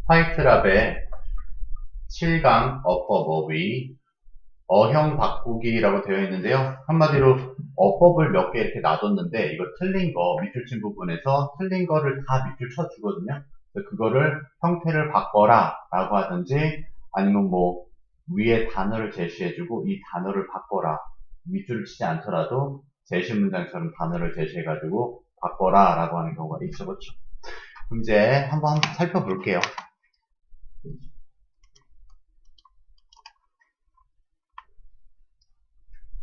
화이트랍의 7강 어법어휘 어형 바꾸기라고 되어 있는데요. 한마디로 어법을 몇 개 이렇게 놔뒀는데 이거 틀린 거 밑줄 친 부분에서 틀린 거를 다 밑줄 쳐주거든요. 그래서 그거를 형태를 바꿔라 라고 하든지 아니면 뭐 위에 단어를 제시해주고 이 단어를 바꿔라 밑줄을 치지 않더라도 제시 문장처럼 단어를 제시해가지고 바꿔라 라고 하는 경우가 있죠. 그렇죠? 그럼 이제 한번 살펴볼게요.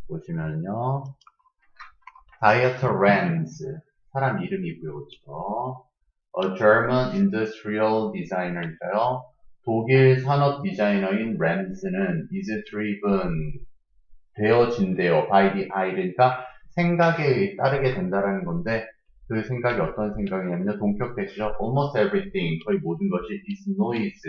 보시면요. 다이어터 렌즈 사람 이름이고요. 그렇죠? A German industrial designer인가요? 독일 산업 디자이너인 렌즈는 is driven 되어진대요. by the eye 그러니까 생각에 따르게 된다라는 건데 그 생각이 어떤 생각이냐면요. 동격 대시죠. almost everything 거의 모든 것이 is noise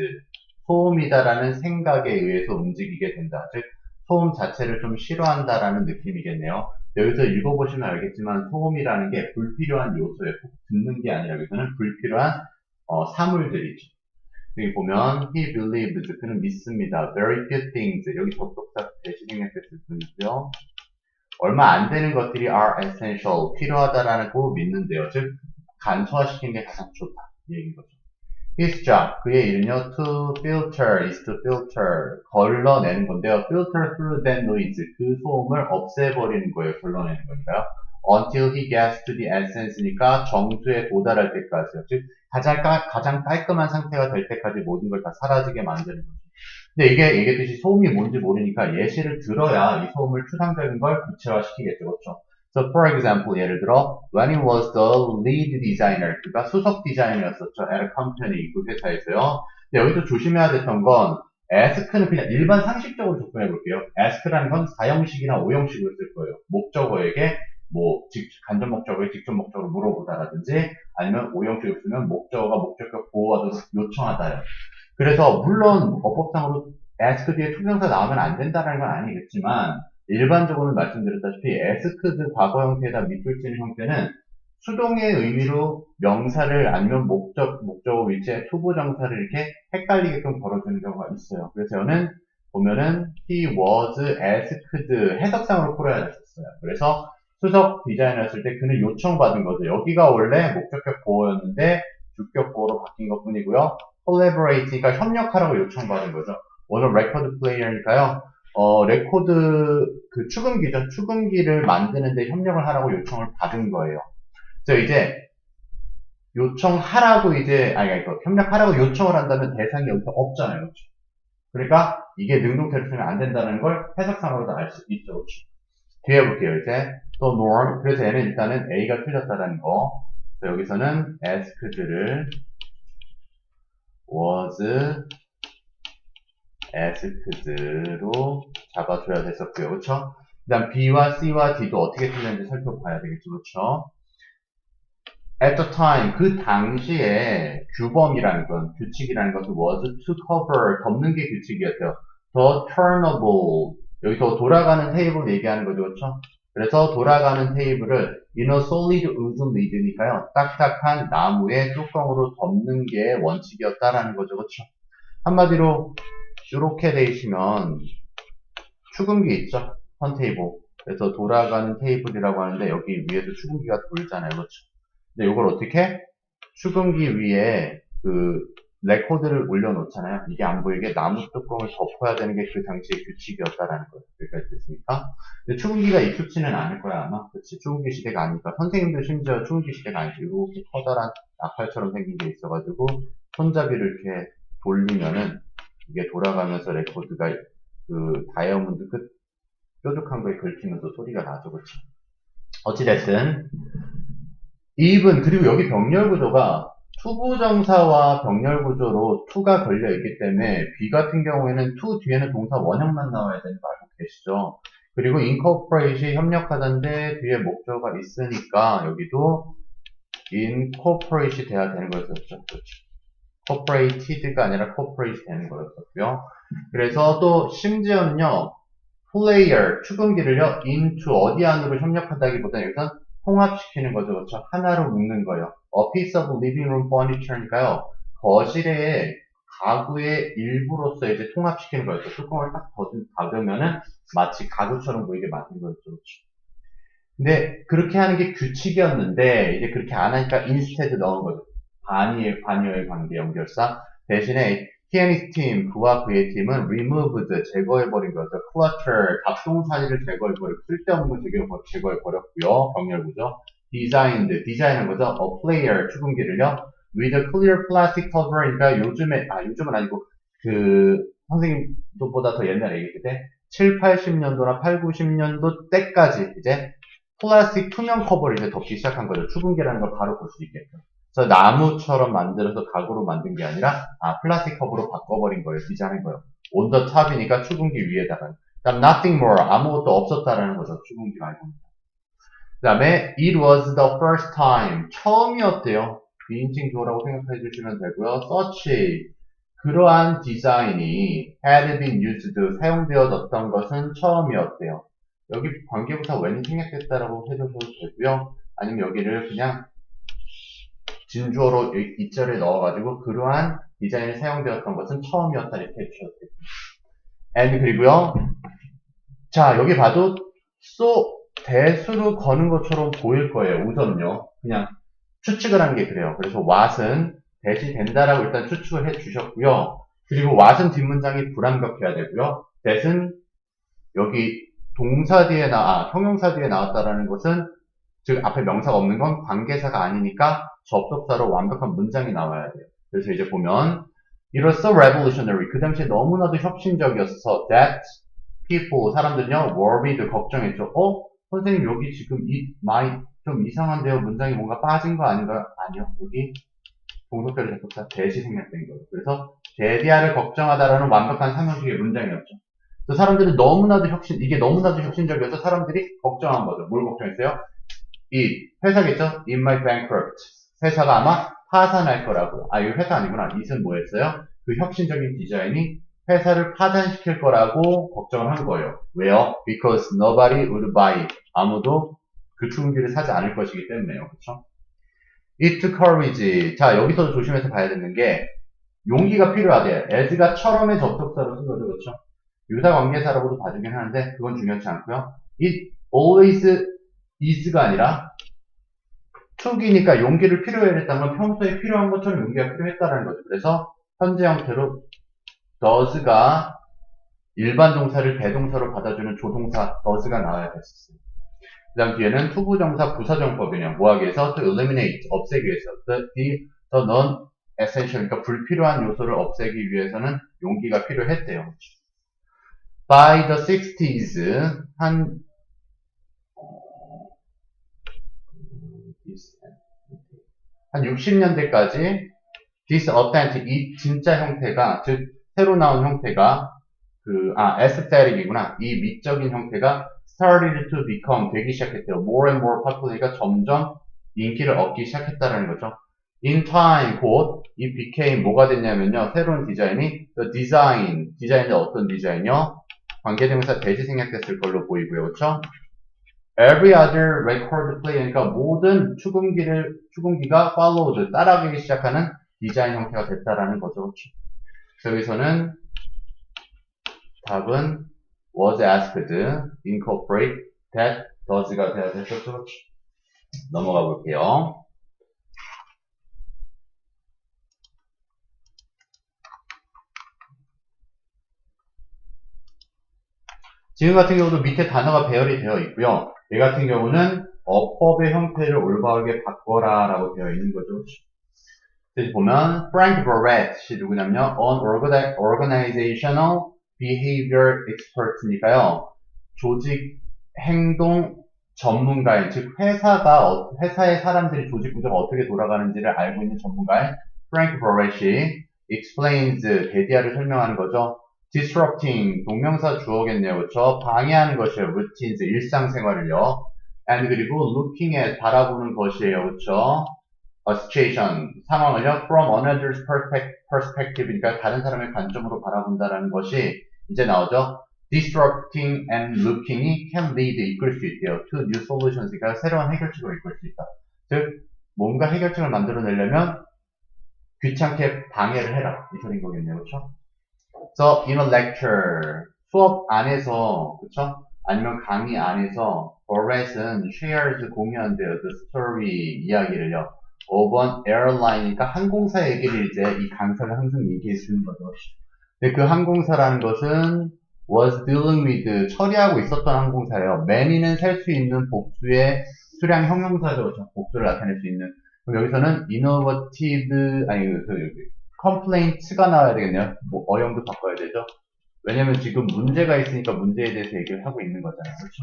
소음이다라는 생각에 의해서 움직이게 된다. 즉 소음 자체를 좀 싫어한다라는 느낌이겠네요. 여기서 읽어보시면 알겠지만 소음이라는 게 불필요한 요소예요. 듣는 게 아니라 여기서는 불필요한 사물들이죠. 여기 보면 he believes 그는 믿습니다. very few things 여기 접속사 대시생략됐을 뿐이고요. 얼마 안 되는 것들이 are essential 필요하다라고 믿는데요. 즉 간소화시키는 게 가장 좋다 이 얘기인 거죠. His job, 그의 일은요, to filter, is to filter, 걸러내는 건데요. filter through that noise, 그 소음을 없애버리는 거예요. 걸러내는 거니까요. until he gets to the essence니까 정수에 도달할 때까지요. 즉, 가장 깔끔한 상태가 될 때까지 모든 걸 다 사라지게 만드는 거죠. 근데 이게 얘기했듯이 소음이 뭔지 모르니까 예시를 들어야 이 소음을 추상적인 걸 구체화시키겠죠. 그렇죠? So, for example, 예를 들어, when he was the lead designer, 그가 수석 디자이너였었죠. at a company, 그 회사에서요. 근데 여기서 조심해야 됐던 건, ask는 그냥 일반 상식적으로 접근해 볼게요. ask라는 건 4형식이나 5형식으로 쓸 거예요. 목적어에게, 뭐, 간접 목적어에 직접 목적으로 물어보다라든지, 아니면 5형식으로 쓰면 목적어가 목적격 보호하도록 요청하다요. 그래서, 물론, 어법상으로 ask 뒤에 투명사 나오면 안 된다는 건 아니겠지만, 일반적으로는 말씀드렸다시피 asked 과거 형태에다 밑줄 치는 형태는 수동의 의미로 명사를 아니면 목적어 위치에 투부정사를 이렇게 헷갈리게끔 걸어주는 경우가 있어요. 그래서 저는 보면은 he was asked 해석상으로 풀어야 됐었어요. 그래서 수석 디자이너였을 때 그는 요청받은 거죠. 여기가 원래 목적격 보호였는데 주격 보호로 바뀐 것 뿐이고요. collaborate, 그러니까 협력하라고 요청받은 거죠. 오늘 레코드 플레이어니까요. 레코드 그 축음기죠. 축음기를 만드는데 협력을 하라고 요청을 받은 거예요. 그래서 이제 요청하라고 협력하라고 요청을 한다면 대상이 여기서 없잖아요. 그렇죠? 그러니까 이게 능동태로 쓰면 안 된다는 걸 해석상으로도 알 수 있죠. 그렇죠? 뒤에 볼게요. 이제 또 norm. 그래서 얘는 일단은 A가 틀렸다는 거. 그래서 여기서는 asked를 was asked로 잡아줘야 됐었고요. 그렇죠? 그 다음 B와 C와 D도 어떻게 틀렸는지 살펴봐야 되겠죠. 그렇죠? At the time, 그 당시에 규범이라는 건, 규칙이라는 것은 was to cover, 덮는 게 규칙이었대요. The turnable, 여기서 돌아가는 테이블 얘기하는 거죠. 그렇죠? 그래서 돌아가는 테이블을 in a solid wooden lid니까요. 딱딱한 나무의 뚜껑으로 덮는 게 원칙이었다라는 거죠. 그렇죠? 한마디로 이렇게 돼 있으면 축음기 있죠? 턴테이블. 그래서 돌아가는 테이블이라고 하는데 여기 위에서 축음기가 돌잖아요. 그렇죠? 근데 이걸 어떻게? 축음기 위에 그 레코드를 올려놓잖아요. 이게 안 보이게 나무 뚜껑을 덮어야 되는 게 그 당시의 규칙이었다라는 거예요. 여기까지 됐습니까? 근데 축음기가 익숙치는 않을 거야 아마. 그렇지? 축음기 시대가 아니니까. 선생님들 심지어 축음기 시대가 아니지. 이렇게 커다란 나팔처럼 생긴 게 있어가지고 손잡이를 이렇게 돌리면은 이게 돌아가면서 레코드가 그 다이아몬드 끝 뾰족한 거에 긁히면서 소리가 나죠. 그렇지? 어찌됐든 even 그리고 여기 병렬 구조가 투부정사와 병렬 구조로 to가 걸려 있기 때문에 B 같은 경우에는 to 뒤에는 동사 원형만 나와야 되는 거 알고 계시죠? 그리고 incorporate이 협력하던데 뒤에 목적어가 있으니까 여기도 incorporate이 돼야 되는 거였었죠. 그렇죠. corporated가 아니라 corporate 되는 거였었고요. 그래서 또 심지어는요. player, 축음기를요, into 어디 안으로 협력한다기보다는 여기선 통합시키는 거죠. 그렇죠? 하나로 묶는 거예요. A piece of living room furniture니까요. 거실에 가구의 일부로서 이제 통합시키는 거였죠. 뚜껑을 딱 닫으면은 마치 가구처럼 보이게 만든 거였죠. 그렇죠. 근데 그렇게 하는 게 규칙이었는데 이제 그렇게 안 하니까 instead 넣은 거죠. 반의의 관계 연결사. 대신에 he and his team, 그와 그의 팀은 removed, 제거해버린 거죠. clutter, 잡동사니를 제거해버리고 쓸데없는 걸 제거해버렸고요. 병렬구죠. designed, 디자인한 거죠. a player, 축음기를요. with a clear plastic cover, 그러니까 요즘은 아니고 선생님보다 더 옛날에 얘기했을 때 7, 80년도나 8, 90년도 때까지 이제 플라스틱 투명 커버를 이제 덮기 시작한 거죠. 축음기라는 걸 바로 볼 수 있게끔. 그래서 나무처럼 만들어서 가구로 만든 게 아니라 플라스틱 커버로 바꿔버린 거예요. 디자인한 거예요. on the top이니까 축음기 위에다가. 그다음 nothing more, 아무것도 없었다라는 거죠. 축음기 말고. 그 다음에 it was the first time, 처음이었대요. 비인칭 주어라고 생각해 주시면 되고요. such, 그러한 디자인이 had been used, 사용되어졌던 것은 처음이었대요. 여기 관계부사 when 생략됐다라고 해주셔도 되고요. 아니면 여기를 그냥 진주어로 이절에 넣어가지고 그러한 디자인이 사용되었던 것은 처음이었다 이렇게 해주셔도 되고요. and 그리고요. 자 여기 봐도 대수로 거는 것처럼 보일 거예요. 우선요. 그냥 추측을 하는 게 그래요. 그래서 what은 대신 된다라고 일단 추측을 해 주셨고요. 그리고 what은 뒷문장이 불완벽해야 되고요. that은 여기 동사 뒤에 형용사 뒤에 나왔다라는 것은 즉 앞에 명사가 없는 건 관계사가 아니니까 접속사로 완벽한 문장이 나와야 돼요. 그래서 이제 보면 이로써 revolutionary, 그 당시에 너무나도 혁신적이었어. that people, 사람들은요 worried, 걱정했죠. 선생님 여기 지금 좀 이상한데요. 문장이 뭔가 빠진 거 아닌가요? 아니요. 여기 동석별의 접속사 대시 생략된 거예요. 그래서 대디아를 걱정하다라는 완벽한 상형식의 문장이었죠. 그래서 사람들은 이게 너무나도 혁신적이어서 사람들이 걱정한 거죠. 뭘 걱정했어요? 회사겠죠? It might bankrupt. 회사가 아마 파산할 거라고요. 이거 회사 아니구나. it은 뭐였어요? 그 혁신적인 디자인이 회사를 파산시킬 거라고 걱정을 한 거예요. 왜요? Because nobody would buy. 아무도 그 축음기를 사지 않을 것이기 때문에요. 그렇죠? It took courage. 자, 여기서도 조심해서 봐야 되는 게 용기가 필요하대요. as가 처럼의 접속사로 쓴 거죠. 그렇죠? 유사관계사라고도 봐주긴 하는데 그건 중요하지 않고요. It always is가 아니라 took이니까 용기를 필요했다는 건 평소에 필요한 것처럼 용기가 필요했다는 거죠. 그래서 현재 형태로 does가 일반 동사를 대동사로 받아주는 조동사 does가 나와야 됐었어요. 그 다음 뒤에는 투부정사 부사정법이네요. 뭐하기 위해서? to eliminate, 없애기 위해서. the non-essential, 그러니까 불필요한 요소를 없애기 위해서는 용기가 필요했대요. By the 60s, 한 60년대까지 this authentic, 이 진짜 형태가, 즉 새로 나온 형태가 aesthetic이구나. 이 미적인 형태가 started to become, 되기 시작했대요. more and more popular, 그러니까 점점 인기를 얻기 시작했다는 거죠. in time, 곧 이 became 뭐가 됐냐면요. 새로운 디자인이 the design, 디자인은 어떤 디자인이요? 관계대명사 대시 생략됐을 걸로 보이고요. 그렇죠? Every other record play, 그러니까 모든 축음기가 followed, 따라가기 시작하는 디자인 형태가 됐다라는 거죠. 그렇죠? 여기서는 답은 was asked, incorporate that, does가 돼야 되죠. 그렇죠? 넘어가 볼게요. 지금 같은 경우도 밑에 단어가 배열이 되어 있고요. 얘 같은 경우는 어법의 형태를 올바르게 바꿔라 라고 되어 있는 거죠. 그래서 보면 Frank Barrett이 누구냐면요. An organizational behavior expert니까요. 조직 행동 전문가인, 즉 회사의 사람들이 조직 구조가 어떻게 돌아가는지를 알고 있는 전문가인 Frank Barrett이 explains, 대디아를 설명하는 거죠. disrupting, 동명사 주어겠네요. 그렇죠? 방해하는 것이에요. routines, 일상생활을요. and 그리고 looking at, 바라보는 것이에요. 그렇죠? a situation, 상황을요. from another's perspective, 그러니까 다른 사람의 관점으로 바라본다라는 것이 이제 나오죠. disrupting and looking이 can lead, 이끌 수 있대요. to new solutions, 그러니까 새로운 해결책을 이끌 수 있다. 즉 뭔가 해결책을 만들어내려면 귀찮게 방해를 해라. 이 소리인 거겠네요. 그쵸? So, in a lecture, 수업 안에서, 그쵸? 아니면 강의 안에서, Boret은 shares 공유한대요. The story, 이야기를요. 5번 airline이니까 항공사 얘기를 이제 이 강사가 항상 얘기해 주는 거죠. 근데 그 항공사라는 것은 was dealing with, 처리하고 있었던 항공사예요. many는 셀 수 있는 복수의 수량 형용사죠. 그렇죠? 복수를 나타낼 수 있는. 그럼 여기서는 innovative, 아니, complaints가 나와야 되겠네요. 뭐, 어용도 바꿔야 되죠. 왜냐면 지금 문제가 있으니까 문제에 대해서 얘기를 하고 있는 거잖아요. 그렇죠?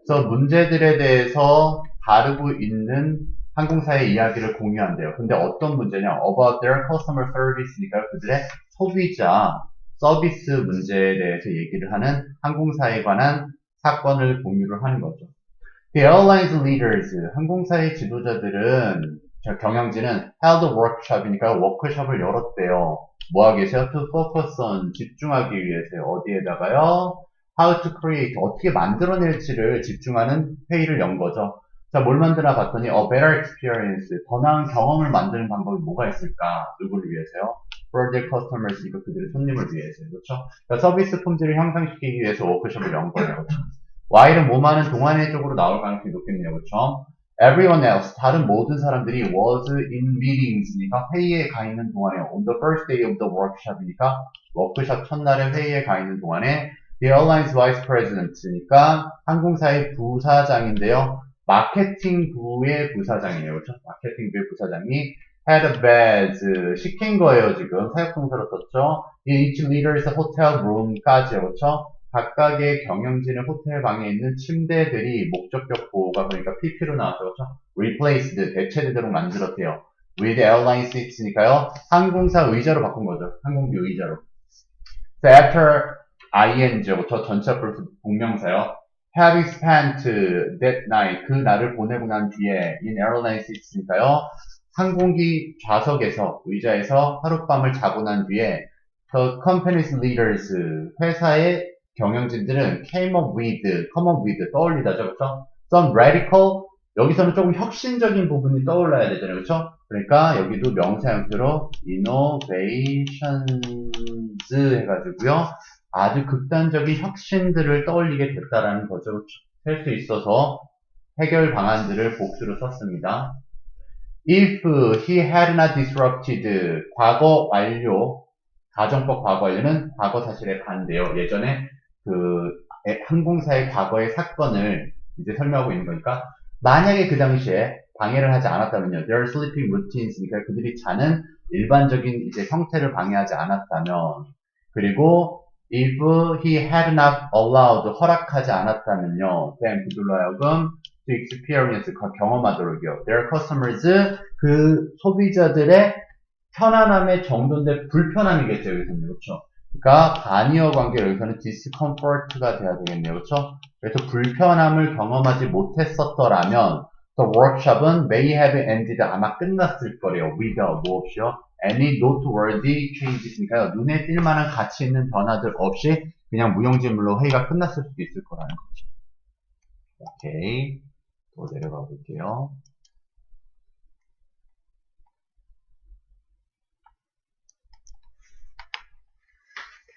그래서 문제들에 대해서 다루고 있는 항공사의 이야기를 공유한대요. 근데 어떤 문제냐? About their customer service니까 그들의 소비자 서비스 문제에 대해서 얘기를 하는 항공사에 관한 사건을 공유를 하는 거죠. The airline's leaders, 항공사의 지도자들은, 경영진은 held a workshop이니까 워크숍을 열었대요. 뭐 하기 위해서요? To focus on, 집중하기 위해서요. 어디에다가요? How to create, 어떻게 만들어낼지를 집중하는 회의를 연 거죠. 자, 뭘 만드나 봤더니 a better experience, 더 나은 경험을 만드는 방법이 뭐가 있을까? 누구를 위해서요? For their customers, 이거 그들의 손님을 위해서요. 그렇죠? 그러니까 서비스 품질을 향상시키기 위해서 워크숍을 연 거예요. 그렇죠? Y는 뭐만은 동안의 쪽으로 나올 가능성이 높겠네요. 그렇죠? Everyone else, 다른 모든 사람들이 was in meetings니까 회의에 가 있는 동안에 on the first day of the workshop이니까 워크숍 첫날에 회의에 가 있는 동안에 the airline's vice president니까 항공사의 부사장인데요. 마케팅부의 부사장이에요. 그렇죠? 마케팅부의 부사장이 had a bed, 시킨 거예요. 지금 사역동사로 썼죠. each leader's hotel room까지요. 그렇죠? 각각의 경영진의 호텔 방에 있는 침대들이 목적격 보호가 그러니까 PP로 나와서 그렇죠? replaced, 대체되도록 만들었대요. with airline seats니까요. 항공사 의자로 바꾼 거죠. 항공기 의자로. So after ing죠. 저 전차 플러스 동명사요. having spent that night, 그 날을 보내고 난 뒤에 in airline seats니까요. 항공기 좌석에서, 의자에서 하룻밤을 자고 난 뒤에 the company's leaders, 회사의 경영진들은 come up with, 떠올리다죠, 그렇죠? Some radical, 여기서는 조금 혁신적인 부분이 떠올라야 되잖아요, 그렇죠? 그러니까 여기도 명사 형태로 innovations 해가지고요, 아주 극단적인 혁신들을 떠올리게 됐다라는 거죠. 할 수 있어서 해결 방안들을 복수로 썼습니다. If he had not disrupted, 과거 완료, 가정법 과거 완료는 과거 사실의 반대요. 예전에 그 항공사의 과거의 사건을 이제 설명하고 있는 거니까 만약에 그 당시에 방해를 하지 않았다면요. Their sleeping routines니까 그들이 자는 일반적인 이제 형태를 방해하지 않았다면 그리고 if he had not allowed, 허락하지 않았다면요. then 그들로 하여금 to experience, 경험하도록요. Their customers, 그 소비자들의 편안함의 정도인데 불편함이겠죠, 여기서는. 그렇죠? 그러니까 반의어 관계로 여기서는 discomfort가 돼야 되겠네요. 그렇죠? 그래서 불편함을 경험하지 못했었더라면 the workshop은 may have ended, 아마 끝났을 거래요. with, 뭐 없이요. any noteworthy changes니까요. 눈에 띌 만한 가치 있는 변화들 없이 그냥 무용지물로 회의가 끝났을 수도 있을 거라는 거죠. 오케이. 또 내려가 볼게요.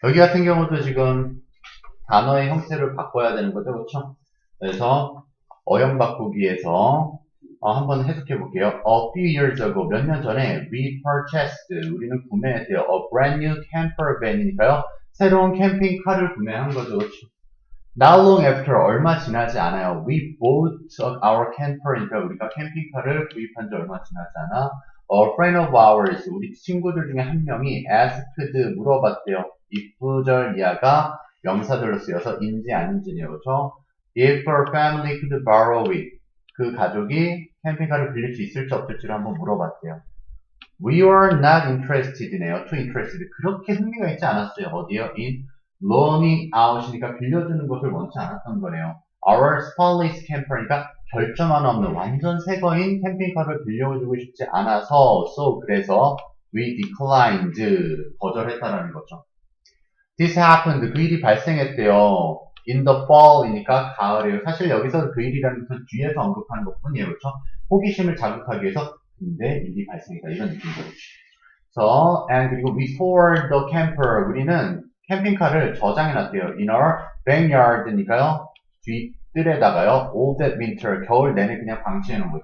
여기 같은 경우도 지금 단어의 형태를 바꿔야 되는 거죠. 그렇죠? 그래서 어형 바꾸기에서 한번 해석해 볼게요. A few years ago, 몇 년 전에 we purchased, 우리는 구매했어요. A brand new camper van이니까요. 새로운 캠핑카를 구매한 거죠. 그렇죠? Not long after, 얼마 지나지 않아요. We bought our camper니까 우리가 캠핑카를 구입한 지 얼마 지나지 않아. A friend of ours, 우리 친구들 중에 한 명이 asked, 물어봤대요. if 부절 이하가 명사들로 쓰여서 인지 아닌지네요. 그렇죠? If her family could borrow it, 그 가족이 캠핑카를 빌릴 수 있을지 없을지를 한번 물어봤대요. We were not interessed네요. too interested. 그렇게 흥미가 있지 않았어요. 어디요? in loaning out이니까 빌려주는 것을 원치 않았던 거네요. Our spotless camper니까 결점 하나 없는 완전 새 거인 캠핑카를 빌려주고 싶지 않아서 그래서 we declined, 거절했다라는 거죠. This happened, 그 일이 발생했대요. In the fall이니까 가을이에요. 사실 여기서 그 일이라는 것은 뒤에서 언급하는 것 뿐이에요. 그렇죠? 호기심을 자극하기 위해서 근데 일이 발생했다 이런 느낌이죠. So, and 그리고 we stored the camper. 우리는 캠핑카를 저장해놨대요. In our backyard니까요. 뒷뜰에다가요. all that winter. 겨울 내내 그냥 방치해놓은 거죠.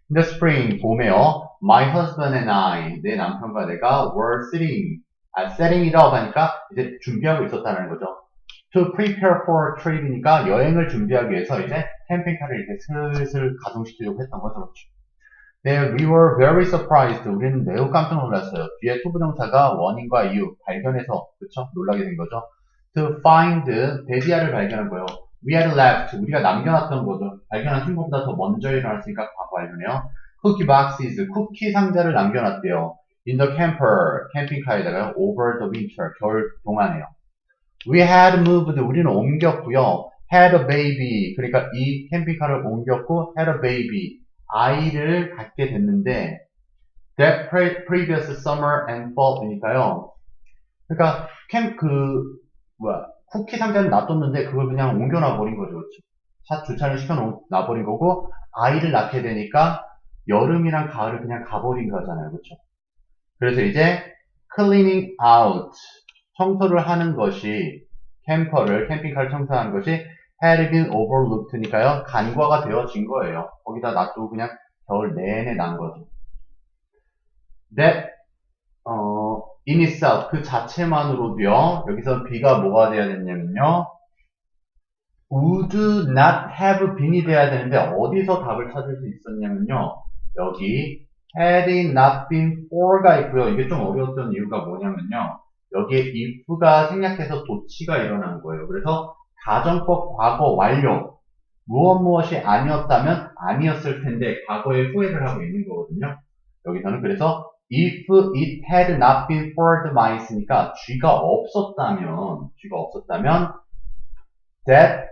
In the spring, 봄에요. My husband and I, 내 남편과 내가 were setting it up 하니까 이제 준비하고 있었다는 거죠. To prepare for a trip이니까 여행을 준비하기 위해서 이제 캠핑카를 이렇게 슬슬 가동시키려고 했던 거죠. 네, we were very surprised. 우리는 매우 깜짝 놀랐어요. 뒤에 투부정사가 원인과 이유, 발견해서, 그쵸? 놀라게 된 거죠. To find, 데비아를 발견한 거예요. We had left, 우리가 남겨놨던 거죠. 발견한 순간보다 더 먼저 일어났으니까 과거 완료네요. Cookie boxes, 쿠키 상자를 남겨놨대요. In the camper, 캠핑카에다가 over the winter, 겨울 동안에요. We had moved, 우리는 옮겼고요. Had a baby, 그러니까 이 캠핑카를 옮겼고 had a baby, 아이를 갖게 됐는데 that previous summer and fall이니까요. 그러니까 쿠키 상자는 놔뒀는데 그걸 그냥 옮겨놔 버린 거죠. 그렇죠? 차 주차를 시켜놔 버린 거고 아이를 낳게 되니까 여름이랑 가을을 그냥 가버린 거잖아요. 그렇죠? 그래서 이제 cleaning out, 청소를 하는 것이 캠핑카를 청소하는 것이 had been overlooked니까요. 간과가 되어진 거예요. 거기다 놔두고 그냥 겨울 내내 난 거죠. That in itself 그 자체만으로도요. 여기서 B가 뭐가 돼야 되냐면요. would not have been이 돼야 되는데 어디서 답을 찾을 수 있었냐면요. 여기 had it not been for가 있고요. 이게 좀 어려웠던 이유가 뭐냐면요. 여기에 if가 생략해서 도치가 일어난 거예요. 그래서 가정법 과거 완료. 무엇이 아니었다면 아니었을 텐데 과거에 후회를 하고 있는 거거든요. 여기서는 그래서 if it had not been for the mice니까 쥐가 없었다면 that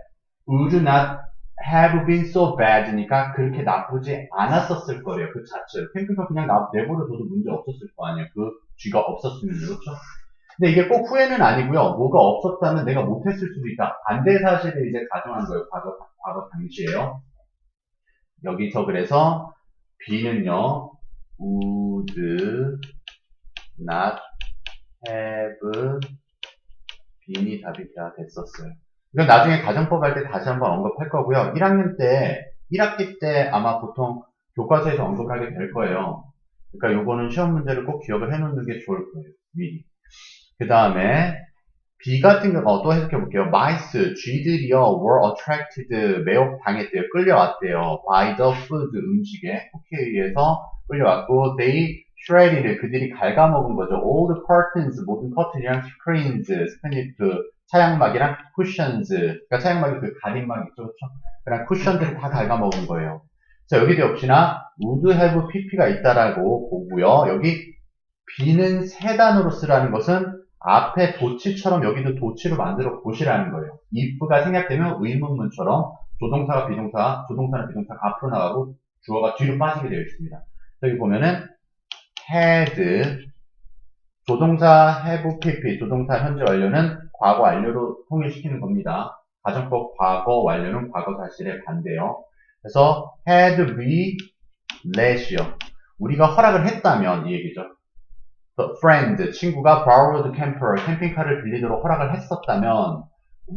would not have been so bad니까 그렇게 나쁘지 않았었을 거예요. 그 자체로. 캠핑카 그냥 내버려둬도 문제 없었을 거 아니에요. 그 쥐가 없었으면 그렇죠. 근데 이게 꼭 후회는 아니고요. 뭐가 없었다면 내가 못했을 수도 있다. 반대 사실을 이제 가정한 거예요. 과거 당시에요. 여기서 그래서 B는요. would not have been이 답이 됐었어요. 이건 나중에 가정법 할 때 다시 한번 언급할 거고요. 1학기 때 아마 보통 교과서에서 언급하게 될 거예요. 그러니까 요거는 시험 문제를 꼭 기억을 해놓는 게 좋을 거예요. 미리. 그 다음에 B 같은 경우 또 해석해 볼게요. mice, 쥐들이요, were attracted, 매혹당했대요. 끌려왔대요. by the food, 음식에, 쿠키에 의해서 끌려왔고, they shredded, 그들이 갉아먹은 거죠. all the curtains, 모든 커튼이랑 screens, 스크립트, 차양막이랑 cushions, 그러니까 차양막이 그 가림막 있죠, 그렇죠? 그냥 쿠션들을 다 갉아먹은 거예요. 자, 여기도 역시나 would have pp가 있다라고 보고요. 여기 B는 세 단어로 쓰라는 것은 앞에 도치처럼 여기도 도치로 만들어 보시라는 거예요. if가 생략되면 의문문처럼 조동사는 비동사가 앞으로 나가고 주어가 뒤로 빠지게 되어 있습니다. 여기 보면은 had, 조동사 have pp, 조동사 현재 완료는 과거 완료로 통일시키는 겁니다. 가정법 과거 완료는 과거 사실의 반대요. 그래서 had we let이요. 우리가 허락을 했다면 이 얘기죠. The friend, 친구가 borrowed camper, 캠핑카를 빌리도록 허락을 했었다면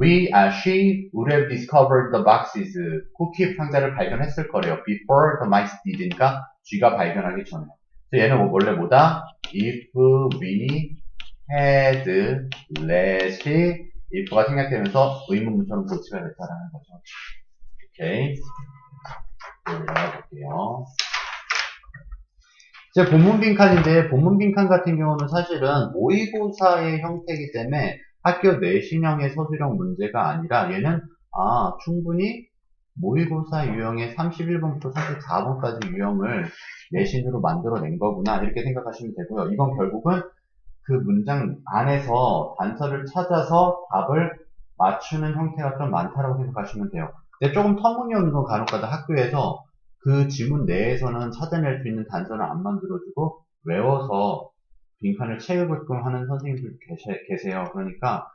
she would have discovered the boxes, 쿠키 상자를 발견했을 거래요. Before the mice did니까 쥐가 발견하기 전에. 그래서 얘는 원래 뭐다? If we had let이 if가 생략되면서 의문문처럼 도치가 됐다라는 거죠. 오케이. 올라가볼게요. 이제 본문 빈칸인데 본문 빈칸 같은 경우는 사실은 모의고사의 형태이기 때문에 학교 내신형의 서술형 문제가 아니라 얘는 충분히 모의고사 유형의 31번부터 34번까지 유형을 내신으로 만들어낸 거구나 이렇게 생각하시면 되고요. 이건 결국은 그 문장 안에서 단서를 찾아서 답을 맞추는 형태가 좀 많다라고 생각하시면 돼요. 근데 조금 터무니없는 건 간혹가다 학교에서 그 지문 내에서는 찾아낼 수 있는 단서를 안 만들어주고 외워서 빈칸을 채우게끔 하는 선생님들 계세요. 그러니까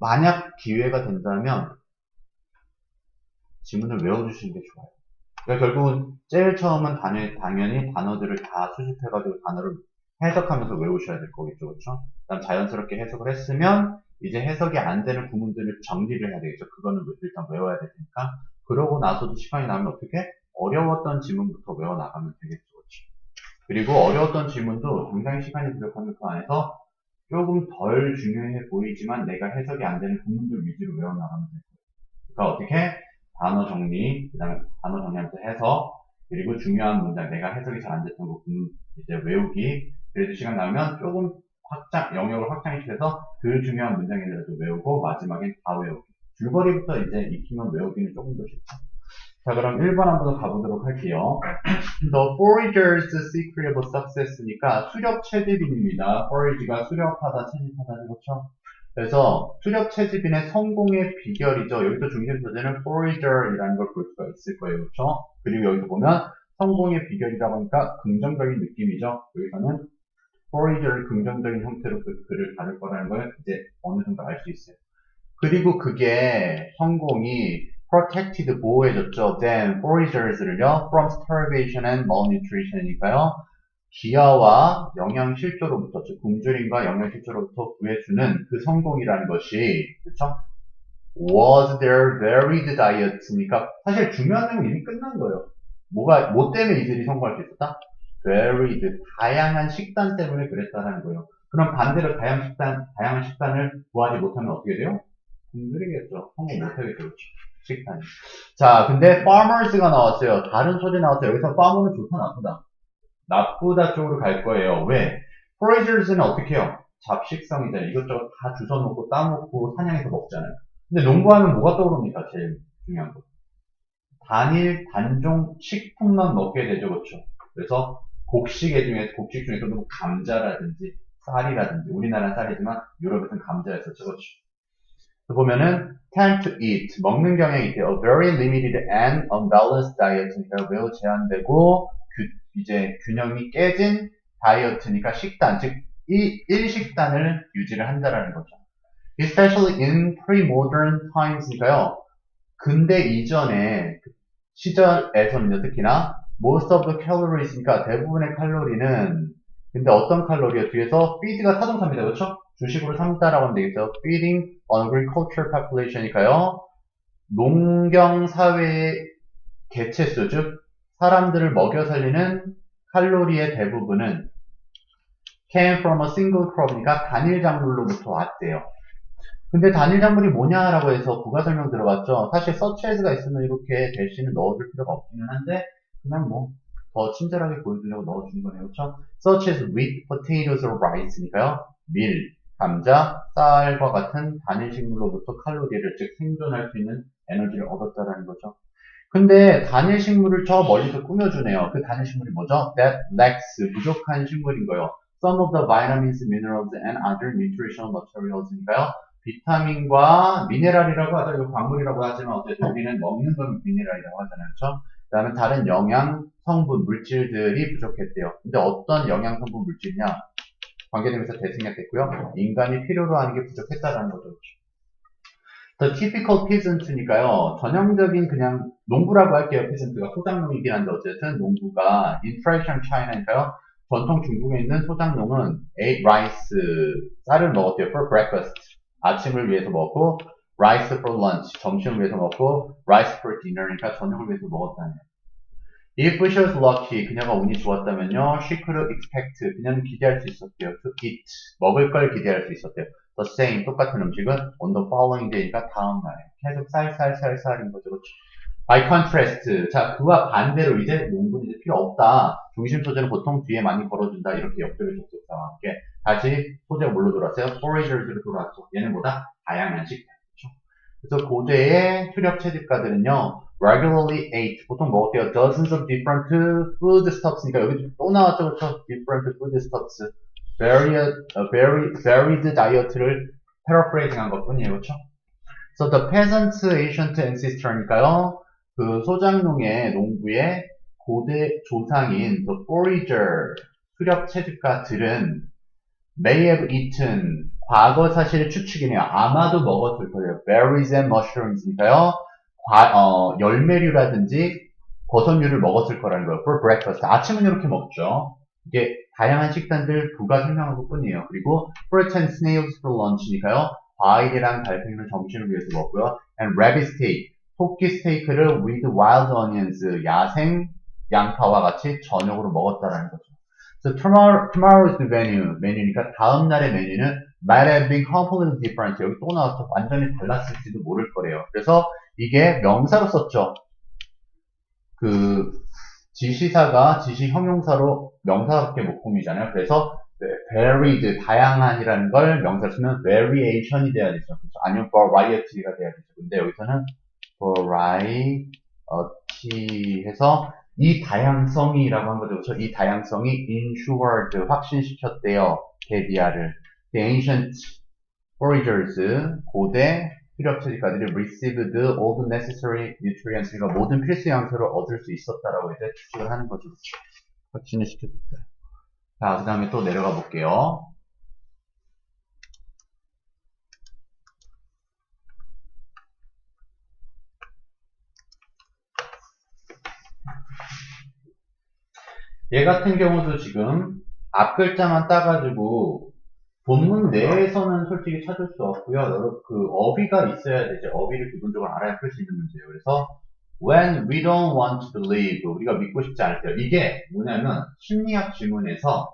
만약 기회가 된다면 지문을 외워주시는 게 좋아요. 그러니까 결국은 제일 처음은 당연히 단어들을 다 수집해가지고 단어를 해석하면서 외우셔야 될 거겠죠, 그렇죠? 그다음 자연스럽게 해석을 했으면 이제 해석이 안 되는 구문들을 정리를 해야 되겠죠. 그거는 일단 외워야 되니까. 그러고 나서도 시간이 나면 어떻게 어려웠던 지문부터 외워 나가면 되겠죠, 그렇죠? 그리고 어려웠던 지문도 굉장히 시간이 부족하면 그 안에서 조금 덜 중요해 보이지만 내가 해석이 안 되는 구문들 위주로 외워 나가면 돼요. 그러니까 어떻게 단어 정리, 그 다음에 단어 정리하면서 해석, 그리고 중요한 문장, 내가 해석이 잘 안 됐던 거 구문 이제 외우기. 그래도 시간 나면 조금 영역을 확장시켜서 그 중요한 문장이라도 외우고 마지막엔 다 외우기. 줄거리부터 이제 익히면 외우기는 조금 더 쉽죠. 자, 그럼 1번 한번 가보도록 할게요. The Forager's Secret of Success니까 수렵 채집인입니다. Forage가 수렵하다, 채집하다, 그렇죠? 그래서 수렵 채집인의 성공의 비결이죠. 여기서 중심 소재는 Forager이라는 걸 볼 수가 있을 거예요, 그렇죠? 그리고 여기서 보면 성공의 비결이라고 하니까 긍정적인 느낌이죠. 여기서는 Forager를 긍정적인 형태로 글을 다룰 거라는 걸 이제 어느 정도 알 수 있어요. 그리고 그게 성공이 protected 보호해줬죠. Then foragers를요 from starvation and malnutrition이니까요. 기아와 영양실조로부터 즉 굶주림과 영양실조로부터 구해주는 그 성공이라는 것이 그렇죠? Was their varied diet니까 사실 중요한 내용은 이미 끝난 거예요. 뭐 때문에 이들이 성공할 수 있었다? varied 다양한 식단 때문에 그랬다라는 거예요. 그럼 반대로 다양한 식단을 구하지 못하면 어떻게 돼요? 굶주리겠죠. 성공 못하겠죠. 그렇죠. 식단이. 자, 근데 farmers가 나왔어요. 다른 소리 나왔어요. 여기서 farmer는 좋다, 나쁘다? 나쁘다 쪽으로 갈 거예요. 왜? foragers는 어떻게 해요? 잡식성이잖아요. 이것저것 다 주워놓고 따먹고 사냥해서 먹잖아요. 근데 농부하면 뭐가 떠오릅니까? 제일 중요한 거. 단일, 단종 식품만 먹게 되죠. 그렇죠? 그래서 곡식 중에서도 뭐 감자라든지 쌀이라든지 우리나라는 쌀이지만 유럽에서는 감자였었죠. 그렇죠? 보면은 tend to eat 먹는 경향이 있대요. A very limited and unbalanced diet니까 매우 제한되고 이제 균형이 깨진 다이어트니까 식단 즉 일식단을 유지를 한다라는 거죠. Especially in pre-modern times니까요. 근대 이전의 시절에서는요, 특히나 most of the calories니까 대부분의 칼로리는 근데 어떤 칼로리요? 뒤에서 feed가 타동사입니다. 그렇죠? 주식으로 삼다라고 하면 되겠죠. feeding agriculture population이니까요. 농경 사회의 개체수, 즉 사람들을 먹여 살리는 칼로리의 대부분은 came from a single crop이니까 단일 작물로부터 왔대요. 근데 단일 작물이 뭐냐라고 해서 부가 설명 들어봤죠. 사실 서치 as가 있으면 이렇게 대신에 넣어줄 필요가 없기는 한데 그냥 뭐 더 친절하게 보여주려고 넣어준 거네요. 그렇죠? Such as wheat, potatoes, or rice니까요. 밀, 감자, 쌀과 같은 단일 식물로부터 칼로리를 즉 생존할 수 있는 에너지를 얻었다라는 거죠. 근데 단일 식물을 저 멀리서 꾸며주네요. 그 단일 식물이 뭐죠? That lacks 부족한 식물인 거예요. Some of the vitamins, minerals, and other nutritional materials니까요. 비타민과 미네랄이라고 하죠. 이거 광물이라고 하지만 어쨌든 우리는 먹는 건 미네랄이라고 하잖아요. 그렇죠? 그 다음에 다른 영양 성분 물질들이 부족했대요. 근데 어떤 영양 성분 물질이냐? 관계되면서 대승약됐고요. 인간이 필요로 하는 게 부족했다라는 거죠. The typical peasant니까요. 전형적인 그냥 농부라고 할게요. peasant가 소작농이긴 한데 어쨌든 농부가 in traditional China니까요. 전통 중국에 있는 소작농은 ate rice 쌀을 먹었대요. For breakfast 아침을 위해서 먹고 rice for lunch 점심을 위해서 먹고 rice for dinner니까 저녁을 위해서 먹었다네요. If she was lucky, 그녀가 운이 좋았다면요, she could expect, 그녀는 기대할 수 있었대요. To eat, 먹을 걸 기대할 수 있었대요. The same, 똑같은 음식은 on the following day니까 다음 날에. 계속 쌀인 거죠. 그렇죠? By contrast, 자, 그와 반대로 이제 농구는 이제 필요 없다. 중심 소재는 보통 뒤에 많이 걸어준다. 이렇게 옆쪽의 접속사와 함께. 다시 소재가 뭘로 돌아왔어요? foragers로 돌아왔죠. 얘는 보다 다양한 식단. 그렇죠? 그래서 고대의 수렵 채집가들은요, regularly ate, 보통 먹었대요. dozens of different foodstuffs니까 여기 또 나왔죠. 그렇죠? different foodstuffs. varied diet를 paraphrasing 한 것 뿐이에요. 그렇죠? So the peasant's ancient ancestor니까요. 그 소작농의 농부의 고대 조상인 the forager, 수렵 채집가들은 may have eaten, 과거 사실의 추측이네요. 아마도 먹었을 거예요. berries and mushrooms니까요. 열매류라든지 버섯류를 먹었을 거라는 거예요. For breakfast. 아침은 이렇게 먹죠. 이게 다양한 식단들 부가 설명한 것 뿐이에요. 그리고 fruits and snails for lunch니까요. 과일이랑 달팽이는 점심을 위해서 먹고요. And rabbit steak. 토끼 스테이크를 with wild onions. 야생 양파와 같이 저녁으로 먹었다라는 거죠. So tomorrow's 메뉴니까 다음 날의 메뉴는 might have been completely different. 여기 또 나왔죠. 완전히 달랐을지도 모를 거래요. 그래서 이게 명사로 썼죠. 그 지시사가 지시 형용사로 명사밖에 못 꾸미잖아요. 그래서 varied, 다양한이라는 걸 명사로 쓰면 variation이 돼야 되죠. 그렇죠? 아니면 variety가 돼야 되죠. 근데 여기서는 variety 해서 이 다양성이라고 한 거죠. 그렇죠? 이 다양성이 ensured, 확신시켰대요. 게디아를. The ancient foragers, 고대 피력처리가들이 received all the necessary nutrients, 그러니까 모든 필수 양서를 얻을 수 있었다라고 이제 추측을 하는 거죠. 확신을 시켰다. 자, 그 다음에 또 내려가 볼게요. 얘 같은 경우도 지금 앞 글자만 따가지고 본문 내에서는 솔직히 찾을 수 없고요. 그 어휘가 있어야 되죠. 어휘를 기본적으로 알아야 풀 수 있는 문제예요. 그래서 when we don't want to believe, 우리가 믿고 싶지 않을 때, 이게 뭐냐면 심리학 지문에서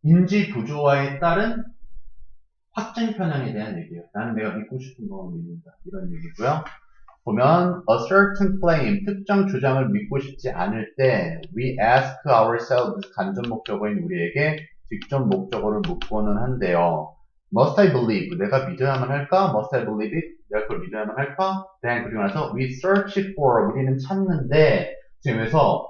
인지 부조화에 따른 확증 편향에 대한 얘기예요. 나는 내가 믿고 싶은 거 믿는다. 이런 얘기고요. 보면 a certain claim, 특정 주장을 믿고 싶지 않을 때 we ask ourselves, 간접 목적어인 우리에게 직접 목적어를 묻고는 한대요. Must I believe? 내가 믿어야만 할까? Must I believe it? 내가 그걸 믿어야만 할까? Then 그리고 나서 we search for, 우리는 찾는데 지금에서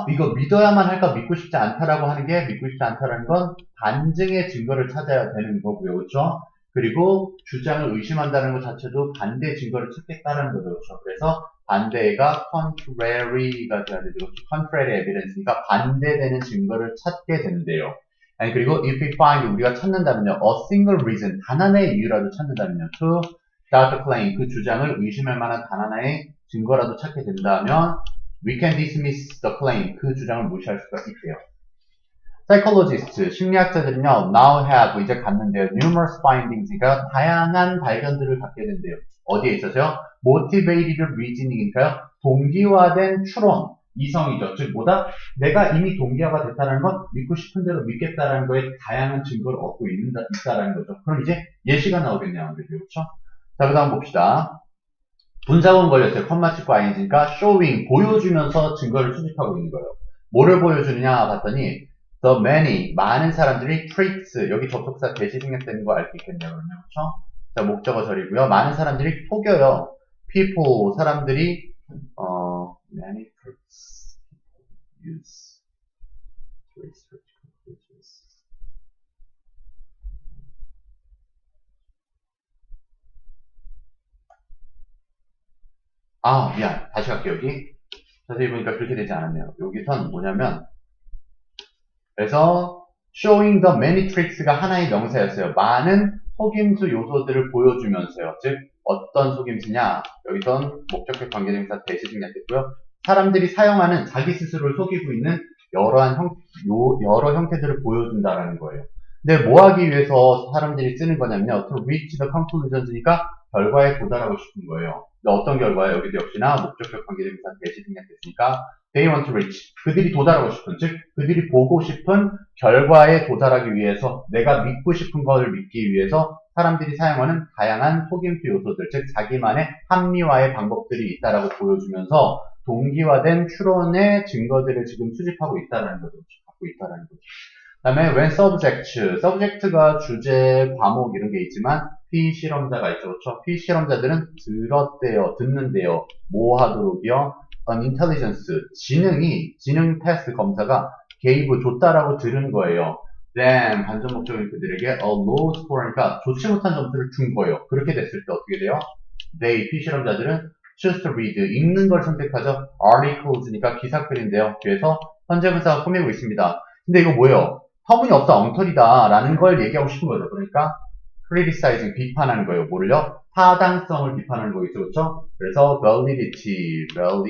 이거 믿어야만 할까? 믿고 싶지 않다라고 하는 게 믿고 싶지 않다라는 건 반증의 증거를 찾아야 되는 거고요. 그렇죠? 그리고 주장을 의심한다는 것 자체도 반대 증거를 찾겠다는 거죠. 그렇죠? 그래서 반대가 contrary가 돼야 되죠. contrary evidence니까 반대되는 증거를 찾게 된대요. 아니, 그리고 if we find, 우리가 찾는다면요. a single reason, 단 하나의 이유라도 찾는다면요. to doubt the claim, 그 주장을 의심할 만한 단 하나의 증거라도 찾게 된다면 we can dismiss the claim, 그 주장을 무시할 수가 있대요. psychologists, 심리학자들은요, now have, 이제 갖는데요, numerous findings, 그러니까 다양한 발견들을 갖게 된대요. 어디에 있어서요? motivated reasoning이니까요, 동기화된 추론, 이성이죠. 즉, 뭐다? 내가 이미 동기화가 됐다는 건 믿고 싶은 대로 믿겠다는 거에 다양한 증거를 얻고 있다는 거죠. 그럼 이제 예시가 나오겠네요. 아무래도. 그렇죠? 자, 그 다음 봅시다. 분사원 걸렸어요. 컴마 찍고 ing니까 showing, 보여주면서 증거를 수집하고 있는 거예요. 뭐를 보여주느냐 봤더니 the many, 많은 사람들이 tricks, 여기 접속사 대시 생략되는 거 알 수 있겠네요. 그러면 그렇죠? 자, 목적어 절이고요. 많은 사람들이 속여요. people, 사람들이 many tricks use tricks. 아, 미안. 다시 갈게요. 여기 자세히 보니까 그렇게 되지 않았네요. 여기선 뭐냐면 그래서 showing the many tricks가 하나의 명사였어요. 많은 속임수 요소들을 보여주면서요. 즉 어떤 속임수냐? 여기선 목적격 관계대명사 대시 생략했고요. 사람들이 사용하는 자기 스스로를 속이고 있는 여러 형태들을 보여준다라는 거예요. 근데 뭐 하기 위해서 사람들이 쓰는 거냐면요. to reach the conclusions니까 결과에 도달하고 싶은 거예요. 근데 어떤 결과예요? 여기도 역시나 목적격 관계대명사 대시 생략했으니까 they want to reach. 그들이 도달하고 싶은, 즉 그들이 보고 싶은 결과에 도달하기 위해서 내가 믿고 싶은 것을 믿기 위해서 사람들이 사용하는 다양한 속임수 요소들, 즉 자기만의 합리화의 방법들이 있다라고 보여주면서 동기화된 추론의 증거들을 지금 수집하고 있다라는 거죠. 갖고 있다라는 거죠. 그 다음에 when subject가 주제, 과목 이런 게 있지만 피실험자가 있죠. 그렇죠? 피실험자들은 들었대요. 듣는데요. 뭐 하도록이요? an intelligence, 지능 테스트 검사가 gave, 줬다라고 들은 거예요. then, 간접 목적인 그들에게 a low score니까 좋지 못한 점수를 준 거예요. 그렇게 됐을 때 어떻게 돼요? they, 피실험자들은 choose to read, 읽는 걸 선택하죠. articles니까 기사글인데요. 그래서 현재 분사가 꾸미고 있습니다. 근데 이거 뭐예요? 터무니없다, 엉터리다 라는 걸 얘기하고 싶은 거죠. 그러니까 criticizing, 비판하는 거예요. 뭐를요? 타당성을 비판하는 거겠죠, 그렇죠? 그래서 validity가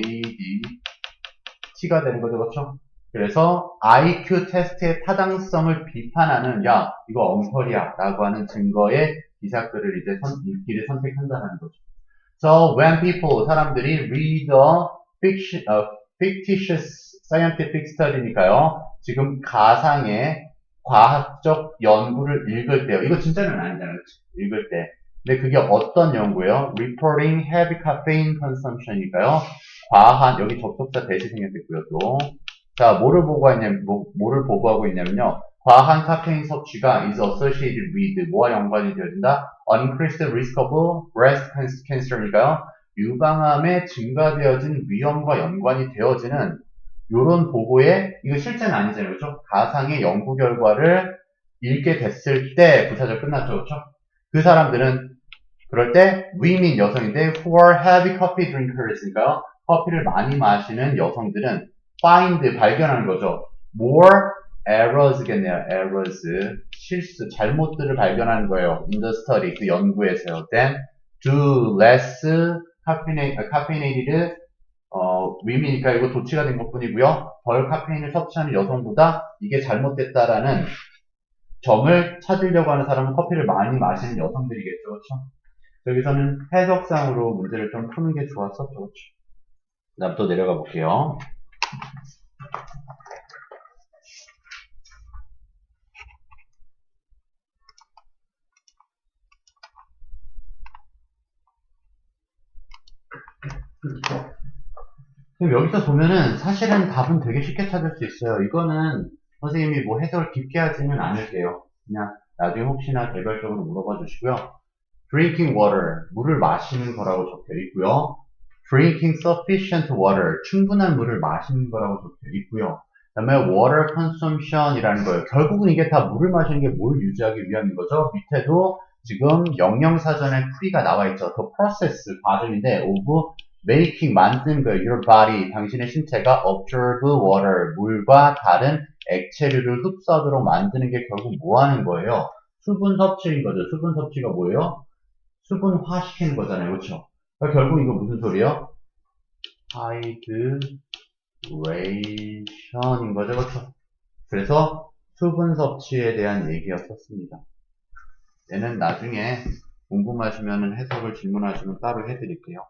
되는 거죠, 그렇죠? 그래서 IQ 테스트의 타당성을 비판하는, 야, 이거 엉터리야 라고 하는 증거의 기사글을 이제 읽기를 선택한다는 거죠. So when people, 사람들이 read a fictitious scientific study니까요. 지금 가상의 과학적 연구를 읽을 때요. 이거 진짜는 아니잖아요. 읽을 때. 근데 그게 어떤 연구예요? Reporting heavy caffeine consumption이니까요. 과한, 여기 접속사 대시 생략됐고요, 또. 자, 뭐를 보고하고 있냐면요. 과한 카페인 섭취가 is associated with, 뭐와 연관이 되어진다? An increased risk of breast cancer니까요. 유방암에 증가되어진 위험과 연관이 되어지는 요런 보고에, 이거 실제는 아니잖아요, 그렇죠? 가상의 연구 결과를 읽게 됐을 때 부사절 끝났죠, 그렇죠? 그 사람들은 그럴 때 women 여성인데 who are heavy coffee drinkers니까요. 커피를 많이 마시는 여성들은 find 발견하는 거죠. more errors겠네요. errors 실수 잘못들을 발견하는 거예요. in the study 그 연구에서요. then do less caffeinated 위미니까 이거 도치가 된 것뿐이고요. 덜 카페인을 섭취하는 여성보다 이게 잘못됐다라는 점을 찾으려고 하는 사람은 커피를 많이 마시는 여성들이겠죠. 그렇죠? 여기서는 해석상으로 문제를 좀 푸는 게 좋았었죠. 그렇죠? 다음 또 내려가 볼게요. 그럼 여기서 보면은 사실은 답은 되게 쉽게 찾을 수 있어요. 이거는 선생님이 뭐 해석을 깊게 하지는 않을게요. 그냥 나중에 혹시나 개별적으로 물어봐 주시고요. Drinking water, 물을 마시는 거라고 적혀 있고요. Drinking sufficient water, 충분한 물을 마시는 거라고 적혀 있고요. 그 다음에 water consumption이라는 거예요. 결국은 이게 다 물을 마시는 게 뭘 유지하기 위함인 거죠. 밑에도 지금 영영사전에 풀이가 나와 있죠. 그 process, 과정인데 of making, 만드는 거예요. Your body, 당신의 신체가 absorb water, 물과 다른 액체류를 흡수하도록 만드는 게 결국 뭐 하는 거예요? 수분 섭취인 거죠. 수분 섭취가 뭐예요? 수분화시키는 거잖아요. 그렇죠? 그러니까 결국 이거 무슨 소리예요? 하이드레이션인 거죠. 그렇죠? 그래서 수분 섭취에 대한 얘기였었습니다. 얘는 나중에 궁금하시면 해석을 질문하시면 따로 해드릴게요.